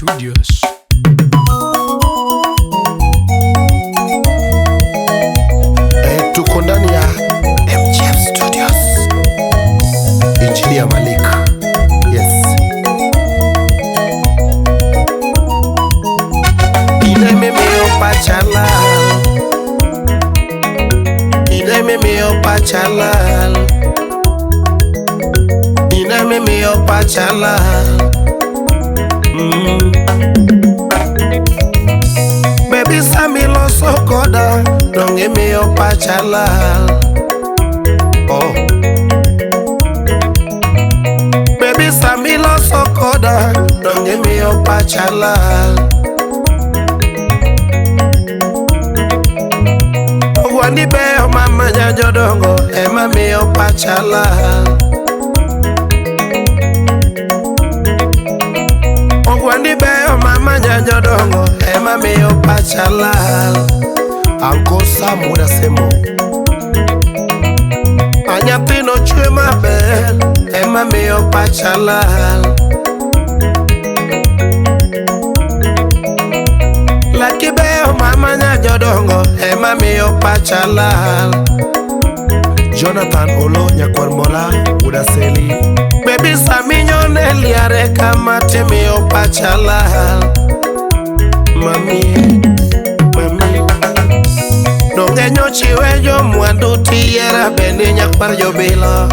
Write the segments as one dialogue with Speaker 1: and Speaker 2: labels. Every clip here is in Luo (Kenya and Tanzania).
Speaker 1: Studios.
Speaker 2: Tuko ndani ya MGF Studios, Injili ya Malik. Yes. Ina mimeo pachala, ina mimeo pachala, ina mimeo pachala. Baby Samilo Sokoda, don't give me your pachala. Oh, baby Samilo Sokoda, don't give me your pachala. Wani beo mama nyajodongo, ema mi your pachala. Wani beo mama nyajodongo, ema mi your pachala. Uncle Sam unasemo anyapino chwe mabel, ema mi your pachala. Lucky beo mama nyajodongo, ema mi your pachala. Jonathan Olo nyakwarmola udaseli. Baby Saminyo neliare kama temi your pachala. Mami, mami donge nyochiwe jo mwandu tiyera bende nyakwar jo bila.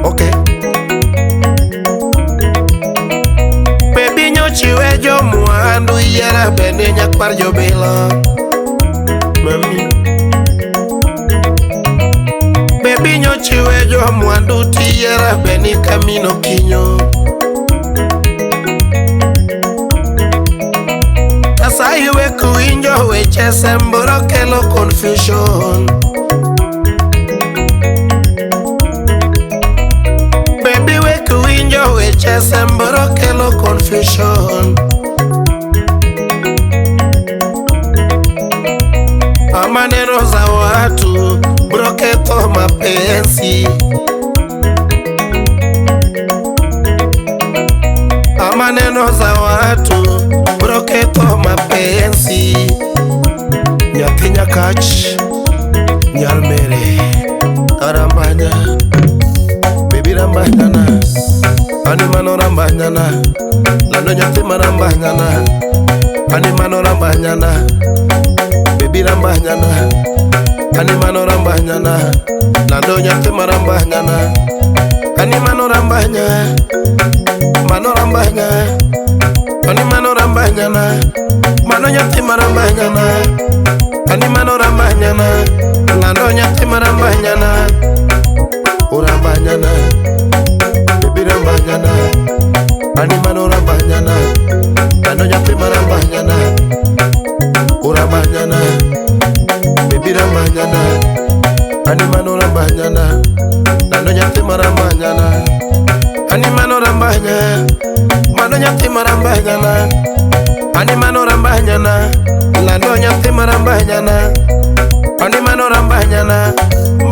Speaker 2: Okay. Baby nyochiwe jo mwandu yera bende nyakwar jo bila. Mami. Baby nyochiwe jo mwandu tiyera bende kamino kinyo. Asayi we kuinjo we chesemburo kelo confusion. Baby we kuinjo we chesemburo kelo confusion. Amaneno za watu broketo mapenzi. Amaneno za watu broketo mapenzi. Nyathi nyakach nyalmere arambanya. Baby rambanyana, animano rambanyana. Lando nyathi marambanyana, animano rambanyana. Baby rambanyana, animano rambanyana. Lando nyathi marambanyana, animano rambanya. Mano rambanya, ani mano rambanyana. Mano nyati marambanyana, ani mano rambanyana. Lando nyati marambanyana, urambanyana. Baby rambanyana, ani mano rambanyana. Lando nyati marambanyana, urambanyana. Baby rambanyana, ani mano rambanyana. Lando nyati marambanyana. Ani mano rambanya, mano nyati marambanyana. Ani mano rambanyana, lando nyati marambanyana. Ani mano rambanyana,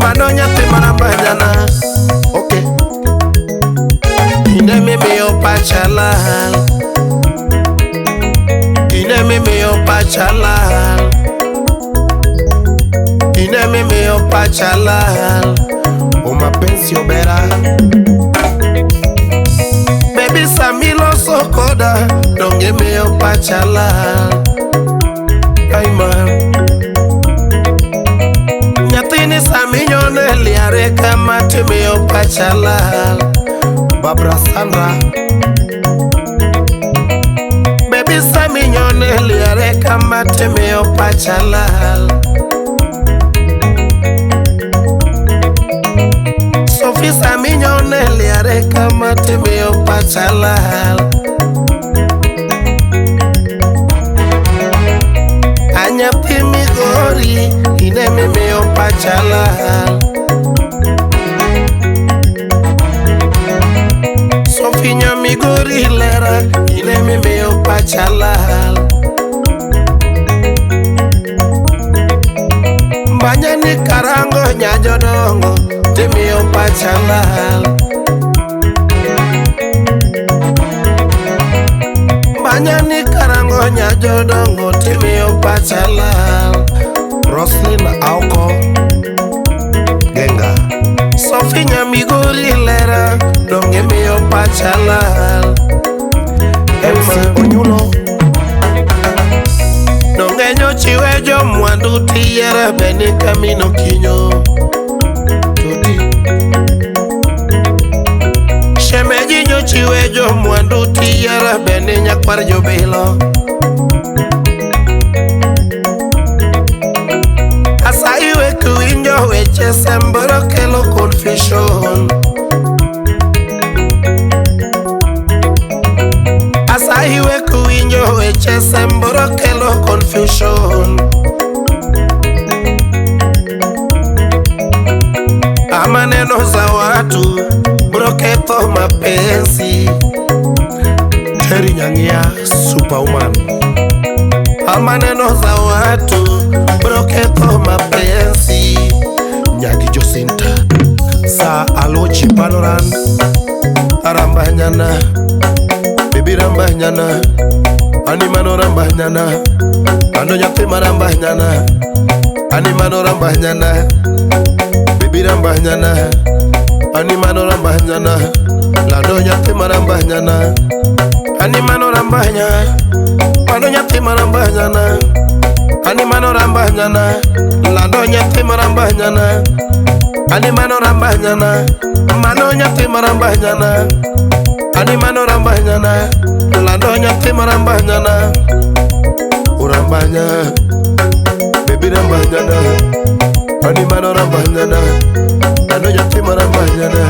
Speaker 2: mano nyati marambanyana. Okay. Ine mimi yo pachala, ine mimi yo pachala, ine mimi yo pachala. O mapenzi obera. Baby Samilo Sokoda, don't give me your pachala. Ay man. Nyatini Saminyo neliare kama temi your pachala. Barbara Sandra. Baby Saminyo neliare kama temi your pachala. Sophie Saminyo neliare kama temi your pachala. Anyapi migori, ine mimi your pachala. Sophie nyamigori lera, ine mimi your pachala. Mbanyani karango nyajodongo, temi your pachala. Manyani karangonya jodongo timiyo pachala. Roslyn Auko Genga Sophie Nyamigori lera donge miyo pachala. MC Onyulo donge nyochiwe jo mwandu tiyera beni kamino kinyo Tuti Shemeji nyochiwe jo mwandu tiyera beni nyakwar jo bilo Asaiwe kuinjo weche semboro kelo confusion Asaiwe kuinjo weche semboro kelo confusion Amaneno za watu broketo mapenzi Terry Nyangia Superwoman Amaneno za watu broketo mapenzi Nyagi Josinta Sa Alochi Panoran Arambanyana Bibi Rambanyana Animano Rambanyana Ando Nyatima Rambanyana Animano Rambanyana Bibi Rambanyana Animano Rambanyana Lado Nyatima Rambanyana Animano Rambanyana Ando Nyatima Rambanyana Animano Rambanyana Lado Nyatima Rambanyana Animano Rambanyana Mano Nyatima Rambanyana Animano Rambanyana Lado Nyatima Rambanyana Urambanya Baby Rambanyana Animano Rambanyana Lado Nyatima Rambanyana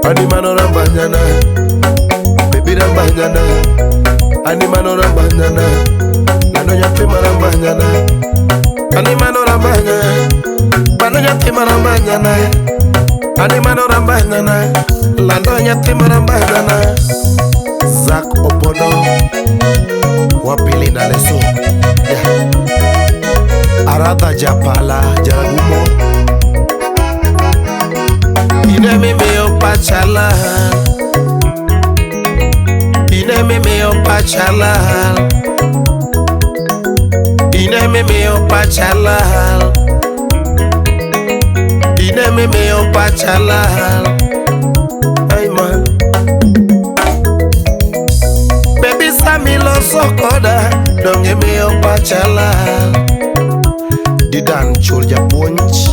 Speaker 2: Animano Rambanyana Baby Rambanyana Animano Rambanyana Lado Nyatima Rambanyana Animano Rambanyana Lado Nyatima Rambanyana Animano Rambanyana Lado Nyatima Rambanyana Zak Opodo Wapili na leso yeah. Arada Japala Jaragumo Ine mimeo pachala Ine mimeo pachala Ine mimeo pachala Ine mimeo pachala Ay man Baby Samilo Sokoda donge mimeo pachala Didan Chulja Punch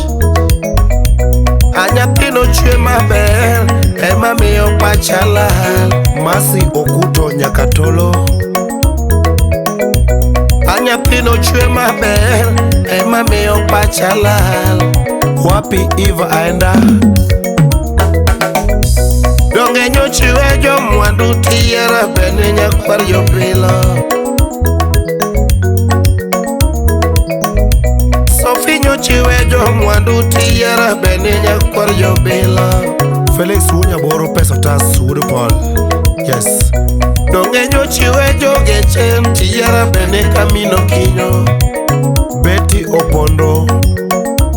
Speaker 2: Anyapino chwe maber Ema miyo pachala Masi Okuto Nyakatolo Anyapino chwe maber Ema miyo pachala Wapi Eva aenda Donge nyochiwe jo mwandu tiyera bene nyakwar jo bilo Sophie nyochiwe jo mwandu tiyera bene nyakwar jo bilo Felix Unyaboro pesa tas Woodpol Yes Donge nyochiwe jo gechen tiyera bene kamino kinyo Betty Opondo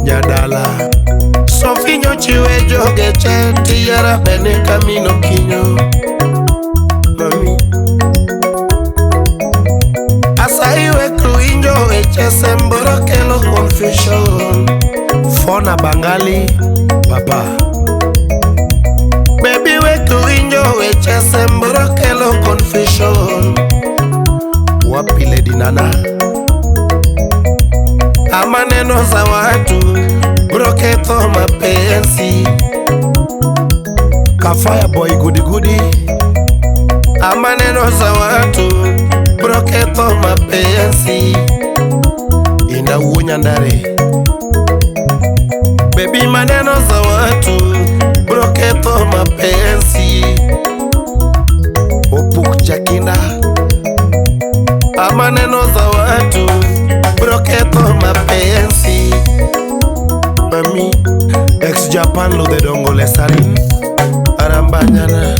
Speaker 2: Nyadala Sophie nyochiwe jo gechen tiyera bene kamino kinyo Mami Asaiwe kuinjo weche semboro kelo confusion Fona Bangali Papa Baby we kuinjo weche semboro kelo confusion Wapi Lady Nana Amaneno za watu broketo mapenzi Kafaya boy goody goody Amaneno za watu broketo mapenzi Inda uonya ndare Baby maneno za watu broketo mapenzi Opuk Jakinda Amaneno za watu broketo mapenzi Mami Ex-Japan lo de dongo lesarin Arambanyana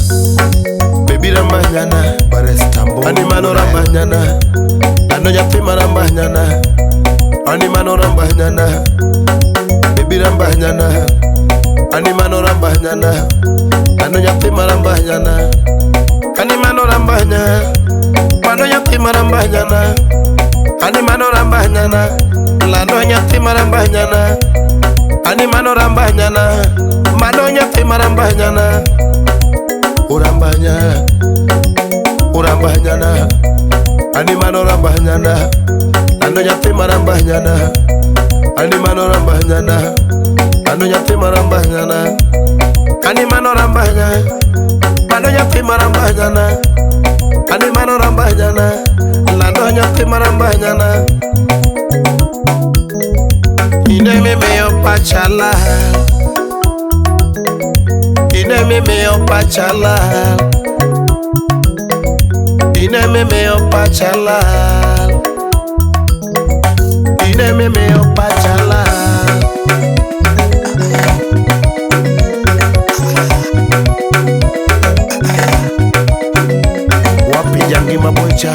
Speaker 2: Baby Rambanyana Barestambo Animano Rambanyana Lando Nyatima Rambanyana Animano Rambanyana Baby Rambanyana Animano Rambanyana Lando Nyatima Rambanyana Animano Rambanyana marambanyana, ani mano rambanyana, lano nyathi marambanyana, ani mano rambanyana, mano nyathi marambanyana, urambanya, urambanyana, ani mano rambanyana, lano nyathi marambanyana, ani mano rambanyana, lano nyathi marambanyana, ani mano rambanyana, lano nyathi marambanyana, ani mano rambanyana, lano nyathi marambanyana. Ine me meo pachala, ine me meo pachala, ine me meo pachala, ine me meo pachala. Wapi jangi mabocha